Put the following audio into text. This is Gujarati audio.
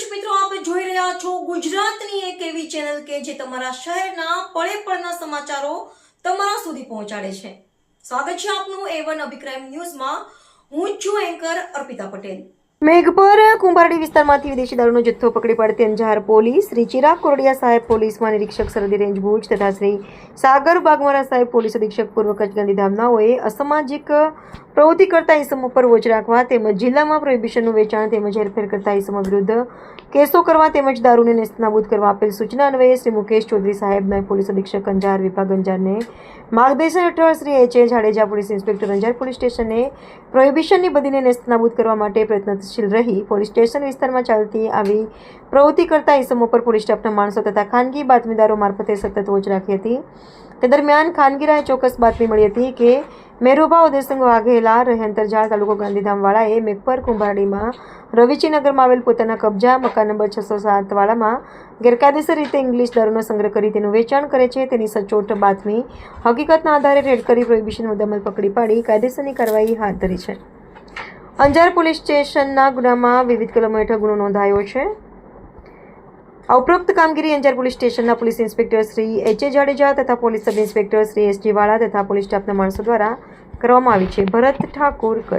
દર્શક મિત્રો, આપ જોઈ રહ્યા છો ગુજરાતની એક એવી ચેનલ કે જે તમારા શહેરના પળે પળના સમાચારો તમારા સુધી પહોંચાડે છે. સ્વાગત છે આપનું A1 અભિક્રાઇમ ન્યૂઝમાં. હું છું એન્કર અર્પિતા પટેલ. મેઘપર કુંભારડી વિસ્તારમાંથી વિદેશી દારૂનો જથ્થો પકડી પાડતી અંજાર પોલીસ, શ્રી ચિરાગ કોરડિયા સાહેબ પોલીસ મહાનિરીક્ષક સરહદી રેન્જ ભુજ તથા શ્રી સાગર બાગમારા સાહેબ પોલીસ અધિક્ષક પૂર્વ કચ્છ ગાંધીધામનાઓએ અસામાજિક પ્રવૃત્તિ કરતા ઇસમો પર વોચ રાખવા તેમજ જિલ્લામાં પ્રોહિબિશનનું વેચાણ તેમજ હેરફેર કરતા ઇસમો વિરુદ્ધ કેસો કરવા તેમજ દારૂને નેસ્તનાબૂદ કરવા આપેલ સૂચના અન્વયે શ્રી મુકેશ ચૌધરી સાહેબના પોલીસ અધિક્ષક અંજાર વિભાગ અંજારને માર્ગદર્શન હેઠળ Shri H.A. Jadeja police inspector Anjar police સ્ટેશને પ્રોહિબિશનની બદીને નેસ્તનાબૂદ કરવા માટે પ્રયત્નશીલ રહી પોલીસ સ્ટેશન વિસ્તારમાં ચાલતી આવી પ્રવૃત્તિ કરતા ઇસમો પર પોલીસ સ્ટાફના માણસો તથા ખાનગી બાતમીદારો મારફતે સતત વોચ રાખી હતી. તે દરમિયાન ખાનગી રાહે ચોક્કસ બાતમી મળી હતી કે મેરુભા ઉદયસિંહ વાઘેલા રહે અંતરજાળ તાલુકો ગાંધીધામવાળાએ મેઘપર કુંભારડીમાં રવિચીનગરમાં આવેલ પોતાના કબજા મકાન નંબર 607 વાળામાં ગેરકાયદેસર રીતે ઇંગ્લિશ દારૂનો સંગ્રહ કરી તેનું વેચાણ કરે છે તેની સચોટ બાતમી હકીકતના આધારે રેડ કરી પ્રોહિબિશન મુદ્દામાલ પકડી પાડી કાયદેસરની કાર્યવાહી હાથ ધરી છે. અંજાર પોલીસ સ્ટેશનના ગુનામાં વિવિધ કલમો હેઠળ ગુનો નોંધાયો છે. આ ઉપરોક્ત કામગીરી અંજાર પોલીસ સ્ટેશનના police inspector Shri H.A. Jadeja તથા police sub inspector Shri S.G. વાળા તથા પોલીસ સ્ટાફના માણસો દ્વારા કરવામાં આવી છે. ભરત ઠાકોર, કચ્છ.